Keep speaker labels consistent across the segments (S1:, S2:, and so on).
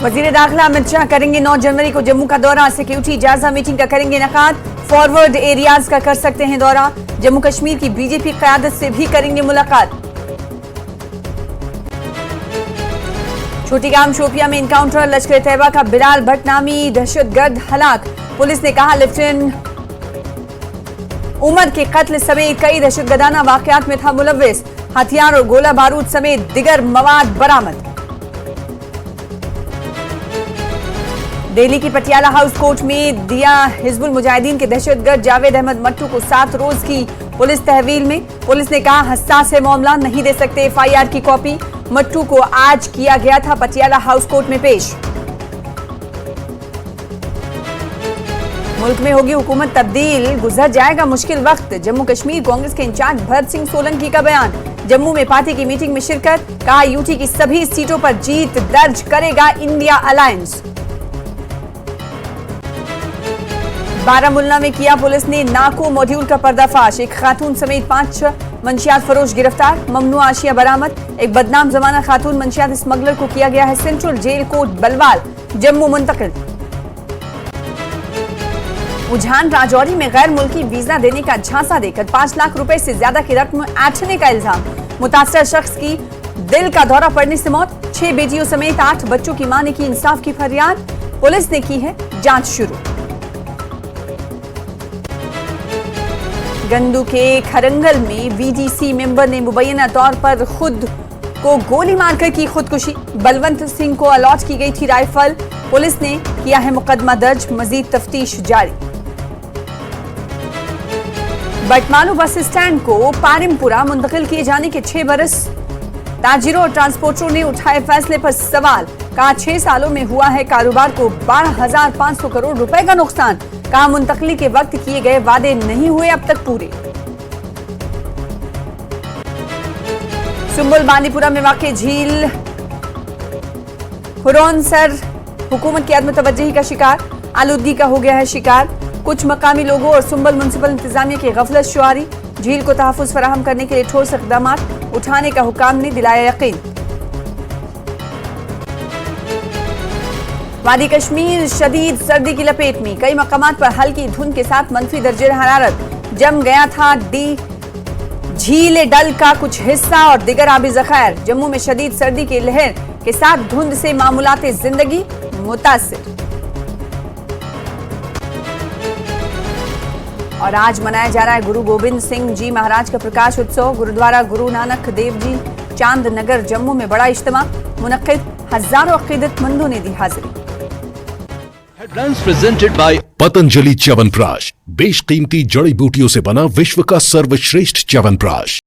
S1: वजीर दाखिला अमित शाह करेंगे 9 जनवरी को जम्मू का दौरा। सिक्योरिटी जायजा मीटिंग का करेंगे इनेकाद। फॉरवर्ड एरियाज का कर सकते हैं दौरा। जम्मू कश्मीर की बीजेपी क़यादत से भी करेंगे मुलाकात। छोटी गांव शोपिया में इनकाउंटर। लश्कर तैयबा का बिलाल भट्ट नामी दहशतगर्द हलाक। पुलिस ने कहा लेफ्टिनेंट उमर के कत्ल समेत कई दहशतगर्दाना वाकयात में था मुलव्विस। हथियार और गोला बारूद समेत दिगर मवाद बरामद। दिल्ली की पटियाला हाउस कोर्ट में दिया हिजबुल मुजाहिदीन के दहशतगर्द जावेद अहमद मट्टू को 7 रोज की पुलिस तहवील में। पुलिस ने कहा हसास है मामला, नहीं दे सकते एफआईआर की कॉपी। मट्टू को आज किया गया था पटियाला हाउस कोर्ट में पेश। मुल्क में होगी हुकूमत तब्दील, गुजर जाएगा मुश्किल वक्त। जम्मू कश्मीर कांग्रेस के इंचार्ज भरत सिंह सोलंकी का बयान। जम्मू में पार्टी की मीटिंग में शिरकत। कहा यूटी की सभी सीटों पर जीत दर्ज करेगा इंडिया अलायंस। बारामुल्ला में किया पुलिस ने नाको मॉड्यूल का पर्दाफाश। एक खातून समेत 5 मंशियात फरोश गिरफ्तार। ममनुआ आशिया बरामद। एक बदनाम जमाना खातून मंशियात स्मगलर को किया गया है सेंट्रल जेल कोर्ट बलवाल जम्मू मुंतकिल। उझान राजौरी में गैर मुल्की वीजा देने का झांसा देकर 5 लाख रुपए से ज्यादा की रकम ऐंठने का इल्जाम। मुतासर शख्स की दिल का दौरा पड़ने से मौत। 6 बेटियों समेत 8 बच्चों की मां ने की इंसाफ की फरियाद। पुलिस ने की है जांच शुरू। गंदू के खरंगल में वीडीसी मेंबर ने मुबैना तौर पर खुद को गोली मारकर की खुदकुशी। बलवंत सिंह को अलॉट की गई थी राइफल। पुलिस ने किया है मुकदमा दर्ज, मजीद तफ्तीश जारी। बटमालू बस स्टैंड को पारिमपुरा मुंतकिल किए जाने के 6 बरस। ताजिरों और ट्रांसपोर्टरों ने उठाए फैसले पर सवाल। कहा 6 सालों में हुआ है कारोबार को 12,500 करोड़ रुपए का नुकसान। कहा मुंतकली के वक्त किए गए वादे नहीं हुए अब तक पूरे। सुंबुल बांदीपुरा में वाक़ झील हुरौनसर हुकूमत की अदम तवज्जुही का शिकार। आलूदगी का हो गया है शिकार। कुछ मकामी लोगों और सुंबल म्युनिसिपल इंतजामिया की गफलत शुआरी। झील को तहफ़्फ़ुज़ फराहम करने के लिए ठोस इक़दाम उठाने का हुकाम ने दिलाया यकीन। वादी कश्मीर शदीद सर्दी की लपेट में। कई मकामात पर हल्की धुंध के साथ मनफी दर्जे हरारत। जम गया था झील डल का कुछ हिस्सा और दिगर आबी ज़खायर। जम्मू में शदीद सर्दी की लहर के साथ धुंध से मामूलाते जिंदगी मुतासिर। और आज मनाया जा रहा है गुरु गोबिंद सिंह जी महाराज का प्रकाश उत्सव। गुरुद्वारा गुरु नानक देव जी चांद नगर जम्मू में बड़ा इज्तिमा मुनक्किद। हजारों अकीदतमंदों ने दी हाजिरी।
S2: Headlines presented by Patanjali chyawanprash. बेशकीमती जड़ी बूटियों से बना विश्व का सर्वश्रेष्ठ च्यवनप्राश।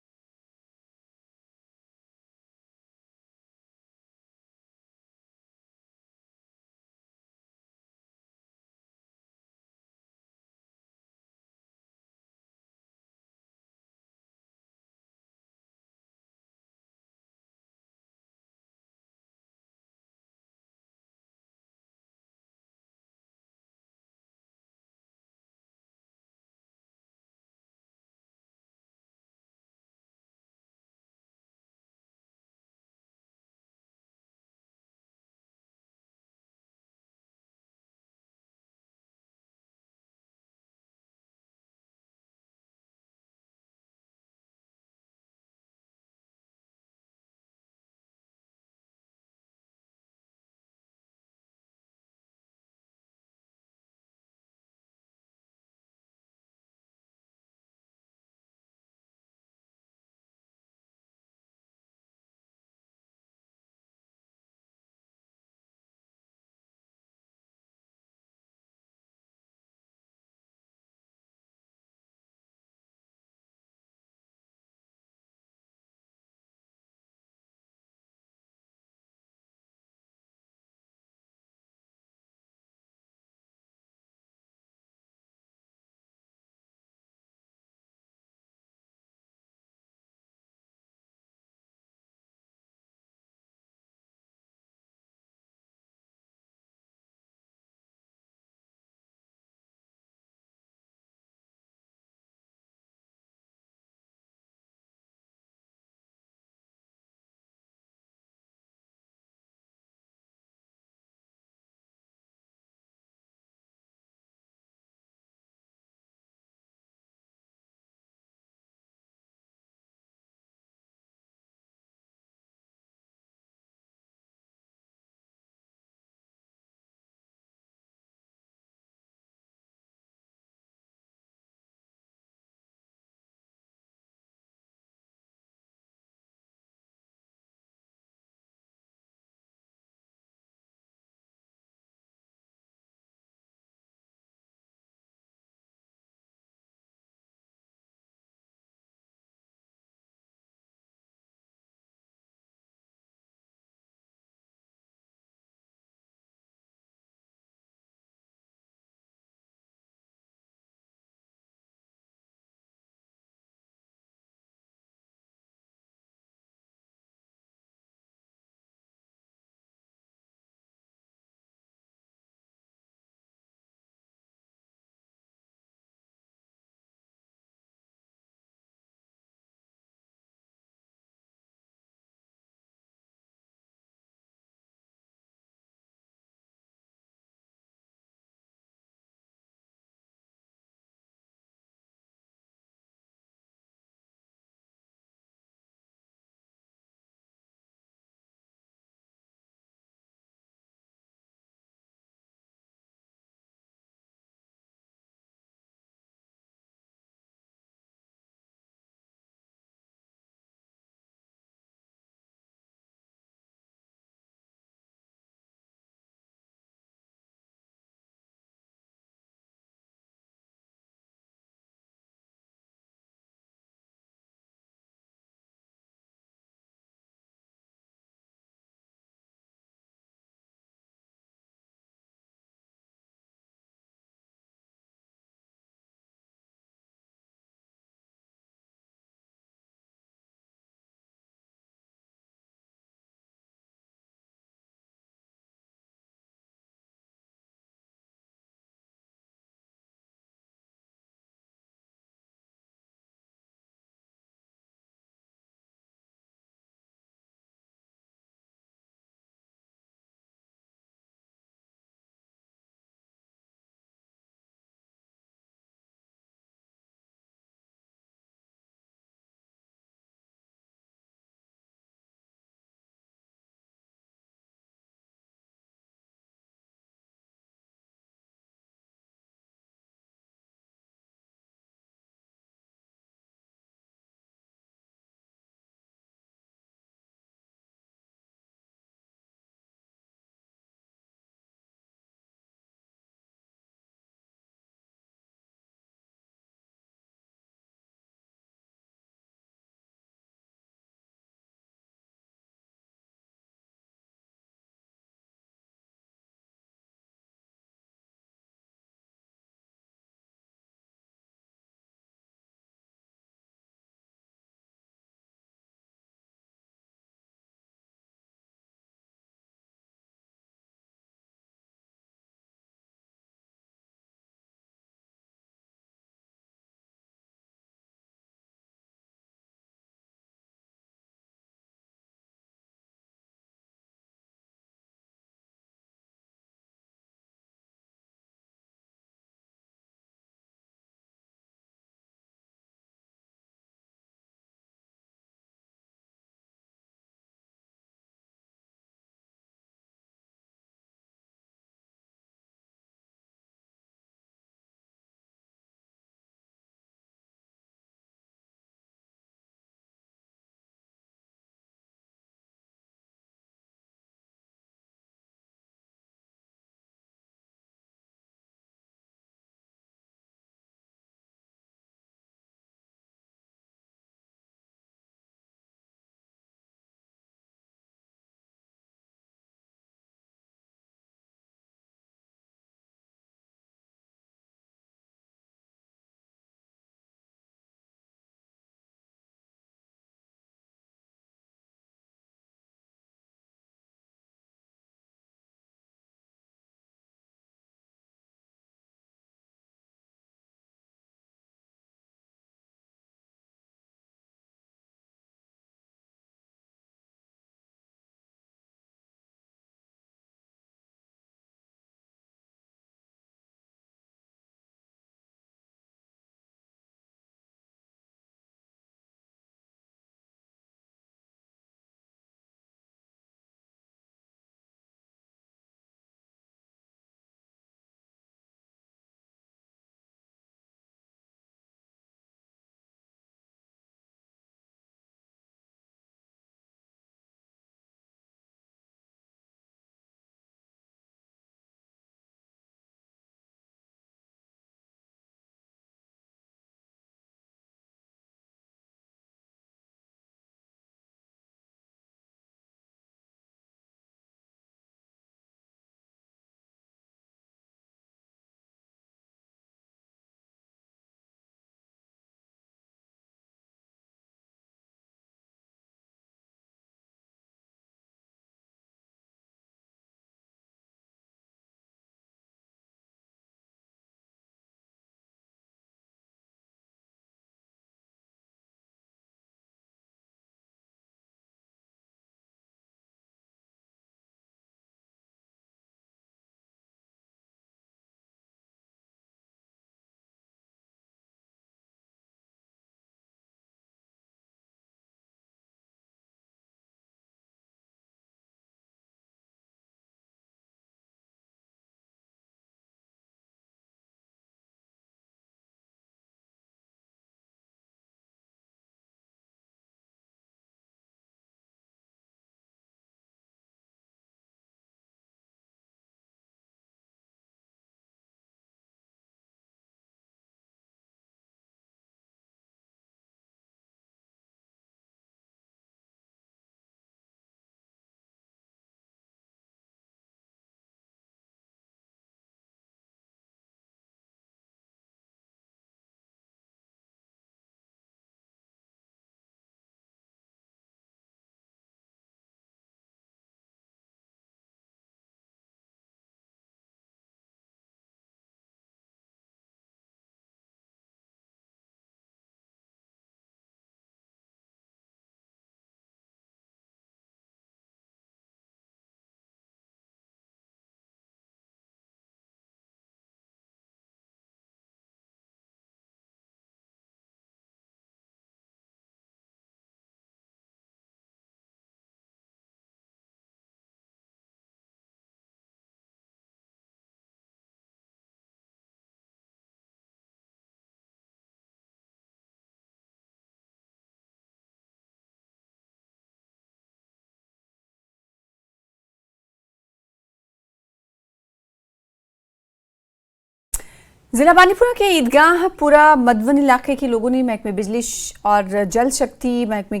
S1: जिला बानीपुरा के ईदगाह पुरा मधवन इलाके के लोगों ने महकमे बिजली और जल शक्ति महकमे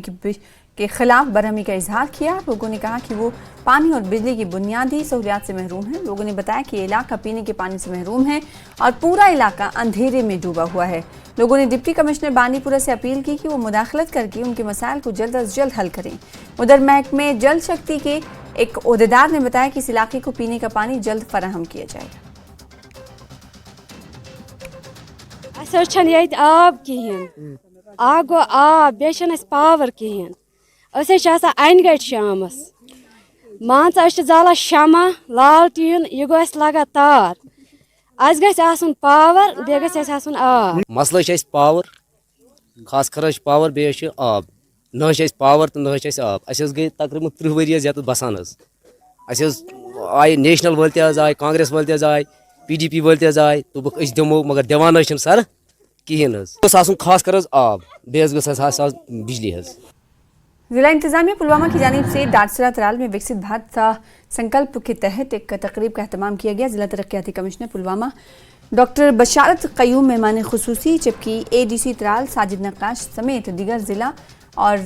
S1: के खिलाफ बरहमी का इजहार किया। लोगों ने कहा कि वो पानी और बिजली की बुनियादी सहूलियात से महरूम हैं। लोगों ने बताया कि ये इलाका पीने के पानी से महरूम है और पूरा इलाका अंधेरे में डूबा हुआ है। लोगों ने डिप्टी कमिश्नर बानीपुरा से अपील की कि वो मुदाखलत करके उनके मसाइल को जल्द अज जल्द हल करें। उधर महकमे जल शक्ति के एक ओहदेदार ने बताया कि इस इलाके को पीने का पानी जल्द फराहम किया जाएगा।
S3: आब कहें आग गो आब बे पावर कहें अन गट शामस मान जाला शमा लालटीन यह गो लगा तार अस गन पावर बे गन आब
S4: मसल पावर खास कर पावर बे आब न पावर तो न आब अस गई तकरीबन 30 वरी ये बसान आय नेशनल वाल आय कांग्रेस वाल आय PDP वाल आय दोक दिमो मगर दिवान सर कहें खास कर आब बे बिजली
S1: जिला इंतजामिया पुलवामा की जानिब से डाटसरा तराल में विकसित भारत संकल्प के तहत एक तकरीब का एहतमाम किया गया। जिला तरक्याती कमिश्नर पुलवामा डॉक्टर बशारत कयूम मेहमान खुसूसी, जबकि ADC तराल साजिद नक्काश समेत दीगर जिला और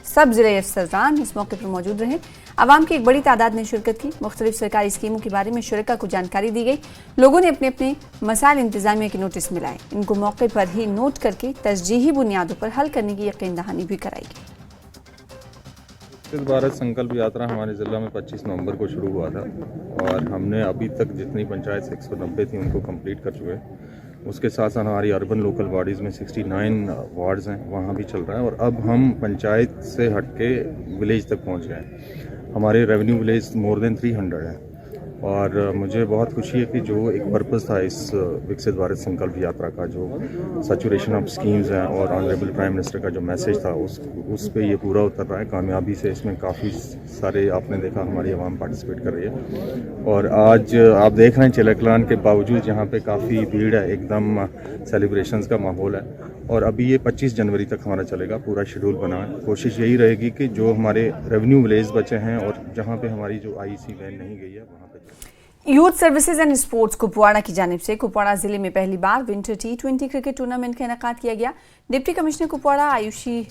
S1: सब जिले अफसरान इस मौके पर मौजूद रहे। आवाम की एक बड़ी तादाद ने शिरकत की। मुख्तलिफ सरकारी स्कीमों के बारे में शुरका को जानकारी दी गई। लोगों ने अपने अपने मसाइल इंतजामिया के नोटिस मिलाए। इनको मौके पर ही नोट करके तरजीही बुनियादों पर हल करने की यकीन दहानी भी कराई गई।
S5: विकसित भारत संकल्प यात्रा हमारे ज़िला में 25 नवंबर को शुरू हुआ था और हमने अभी तक जितनी पंचायत 190 थी उनको कंप्लीट कर चुके हैं। उसके साथ साथ हमारी अर्बन लोकल बॉडीज़ में 69 वार्ड्स हैं, वहाँ भी चल रहा है। और अब हम पंचायत से हट के विलेज तक पहुँच गए हैं। हमारे रेवेन्यू विलेज मोर देन 300 है और मुझे बहुत खुशी है कि जो एक पर्पस था इस विकसित भारत संकल्प यात्रा का, जो सैचुरेशन ऑफ स्कीम्स हैं और ऑनरेबल प्राइम मिनिस्टर का जो मैसेज था उस पे ये पूरा उतर रहा है कामयाबी से। इसमें काफ़ी सारे आपने देखा हमारी आवाम पार्टिसिपेट कर रही है और आज आप देख रहे हैं चिलकलान के बावजूद यहाँ पे काफ़ी भीड़ है, एकदम सेलिब्रेशंस का माहौल है। और अभी ये 25 जनवरी तक हमारा चलेगा, पूरा शेड्यूल बना है। कोशिश यही रहेगी कि जो हमारे रेवेन्यू विलेज बचे हैं और जहाँ पे हमारी जो IEC वैन नहीं गई है वहाँ पे।
S1: Youth services and sports Kupwara की जानिब से कुपवाड़ा जिले में पहली बार विंटर T20 क्रिकेट टूर्नामेंट का इनेकाद किया गया। डिप्टी कमिश्नर कुपवाड़ा आयुषी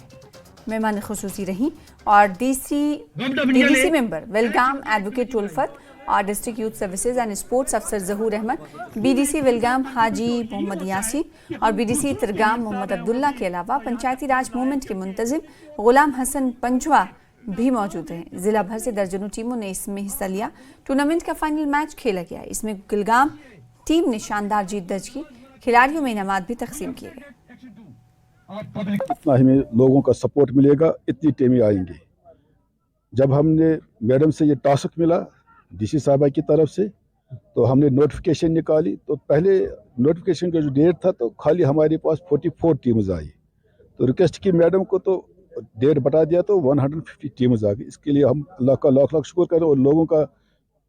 S1: मेहमान खुसूसी रही और DDC मेंबर वेलगाम एडवोकेट उल्फत और district youth services and sports अफसर जहूर अहमद, BDC वेलगाम हाजी मोहम्मद यासीन और BDC तिरगाम मोहम्मद अब्दुल्ला के अलावा पंचायती राज मूवमेंट के मुंतजिम गुलाम हसन पंजवा भी मौजूद रहे। जिला भर से दर्जनों टीमों ने इसमें हिस्सा लिया। टूर्नामेंट का फाइनल मैच खेला गया। इसमें गुलगाम टीम ने शानदार जीत दर्ज की। खिलाड़ियों में इनामात भी तकसीम किए गए।
S6: इतना हमें लोगों का सपोर्ट मिलेगा, इतनी टीमें आएंगी। जब हमने मैडम से ये टास्क मिला DC साहबा की तरफ से, तो हमने नोटिफिकेशन निकाली। तो पहले नोटिफिकेशन का जो डेट था तो खाली हमारे पास 44 टीम्स आई। तो रिक्वेस्ट की मैडम को, तो डेट बता दिया तो 150 टीम्स आ गई। इसके लिए हम अल्लाह का लाख लाख शुक्र करें और लोगों का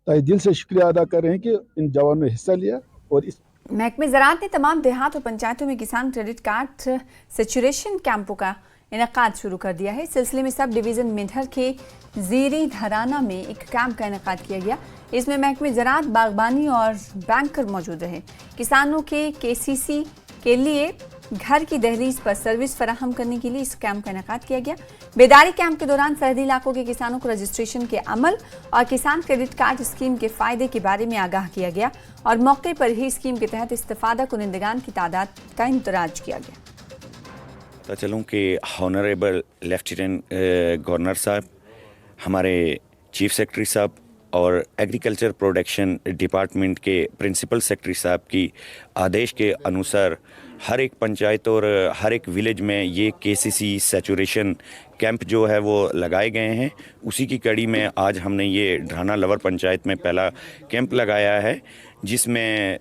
S6: तहे दिल से शुक्रिया अदा कर रहे हैं कि इन जवानों ने हिस्सा लिया। और इस
S1: महकमे ज़राअत ने तमाम देहात और पंचायतों में किसान क्रेडिट कार्ड सेचुरेशन कैंपों का इनेकाद शुरू कर दिया है। इस सिलसिले में सब डिवीज़न मेंढर के ज़ीरी धराना में एक कैंप का इनेकाद किया गया। इसमें महकमे ज़राअत, बागबानी और बैंकर मौजूद रहे। किसानों के KCC के लिए घर की दहलीज पर सर्विस फराहम करने के लिए इस कैंप का इनेकाद किया गया। बेदारी कैंप के दौरान सरहदी इलाकों के किसानों को रजिस्ट्रेशन के अमल और किसान क्रेडिट कार्ड स्कीम के फायदे के बारे में आगाह किया गया और मौके पर ही स्कीम के तहत इस्तेफादा कुनिंदगान की तादाद का इंतराज किया गया।
S7: पता चलूँ कि ऑनरेबल लेफ्टिनेंट गवर्नर साहब, हमारे चीफ सेक्रेटरी साहब और एग्रीकल्चर प्रोडक्शन डिपार्टमेंट के प्रिंसिपल सेक्रेटरी साहब की आदेश के अनुसार हर एक पंचायत और हर एक विलेज में ये KCC सैचुरेशन कैंप जो है वो लगाए गए हैं। उसी की कड़ी में आज हमने ये ढाना लवर पंचायत में पहला कैंप लगाया है, जिसमें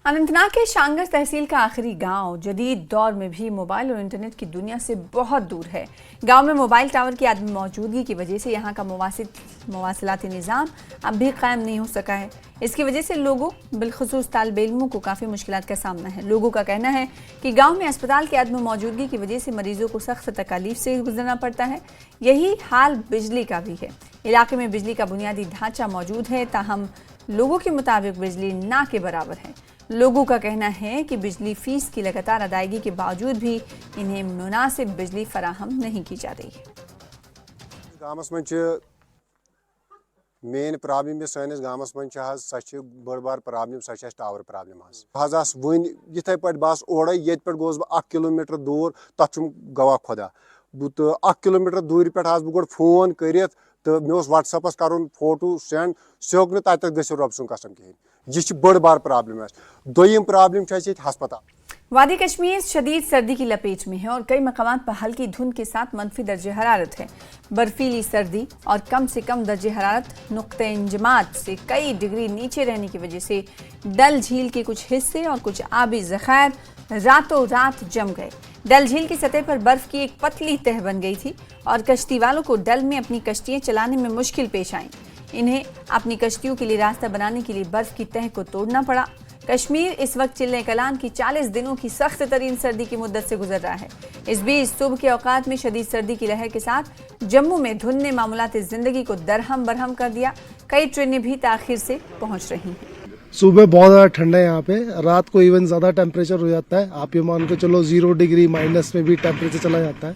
S1: अनंतनाग के शांगर तहसील का आखिरी गांव जदीद दौर में भी मोबाइल और इंटरनेट की दुनिया से बहुत दूर है। गांव में मोबाइल टावर की आदमी मौजूदगी की वजह से यहां का मवासिलाती निज़ाम अब भी कायम नहीं हो सका है। इसकी वजह से लोगों, बिलखुसूस तालिब इल्मों को काफ़ी मुश्किलात का सामना है। लोगों का कहना है कि गाँव में अस्पताल की आदमी मौजूदगी की वजह से मरीजों को सख्त तकालीफ से गुजरना पड़ता है। यही हाल बिजली का भी है। इलाके में बिजली का बुनियादी ढांचा मौजूद है, ताहम लोगों के मुताबिक बिजली ना के बराबर है। लोगों का कहना है कि बिजली फीस की लगातार अदायगी के बावजूद भी इन्हें मुनासिब बिजली फराहम नहीं की जा रही है।
S8: गामस में मेन प्रॉब्लम सैनिस गामस में सह बड़ बार प्रॉब्लम सह टावर प्रॉब्लम वन ये पे बस ओर ये पे गोस बह 1 किलोमीटर दूर तथ गवाह खुदा तो 1 किलोमीटर दूर पे बह गो फोन कर तो मे व्हाट्सएपस कर फोटो सेंड सह हो तक गो रब सुन कसम कहें यह बड़ बार प्रॉब्लम दोयम प्रॉब्लम हस्पताल।
S1: वादी कश्मीर शदीद सर्दी की लपेट में है और कई मकामात पर हल्की धुंध के साथ मनफी दर्जे हरारत है। बर्फीली सर्दी और कम से कम दर्जे हरारत नुक्ते इंजमात से कई डिग्री नीचे रहने की वजह से डल झील के कुछ हिस्से और कुछ आबी ज़खायर रातों रात जम गए। डल झील की सतह पर बर्फ की एक पतली तह बन गई थी और कश्ती वालों को डल में अपनी कश्तियां चलाने में मुश्किल पेश आई। इन्हें अपनी कश्तियों के लिए रास्ता बनाने के लिए बर्फ की तह को तोड़ना पड़ा। कश्मीर इस वक्त चिल्ले कलान की 40 दिनों की सख्त तरीन सर्दी की मुद्दत से गुजर रहा है। इस बीच सुबह के औकात में शदीद सर्दी की लहर के साथ जम्मू में धुंध ने मामूलात जिंदगी को दरहम बरहम कर दिया। कई ट्रेनें भी ताखिर से पहुंच रही हैं।
S9: सुबह बहुत ज़्यादा ठंडा है यहाँ पे, रात को इवन ज़्यादा टेम्परेचर हो जाता है। आप ये मान के चलो 0 डिग्री माइनस में भी टेम्परेचर चला जाता है।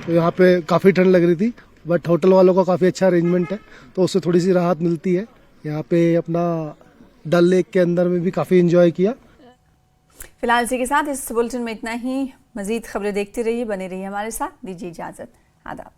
S9: तो यहाँ पे काफ़ी ठंड लग रही थी, बट होटल वालों का काफ़ी अच्छा अरेंजमेंट है तो उससे थोड़ी सी राहत मिलती है। यहाँ पे अपना डल लेक के अंदर में भी काफ़ी एंजॉय किया।
S1: फिलहाल इसी के साथ इस बुलेटिन में इतना ही। मजीद खबरें देखते रहिए, बने रहिए हमारे साथ। दीजिए इजाज़त, आदाब।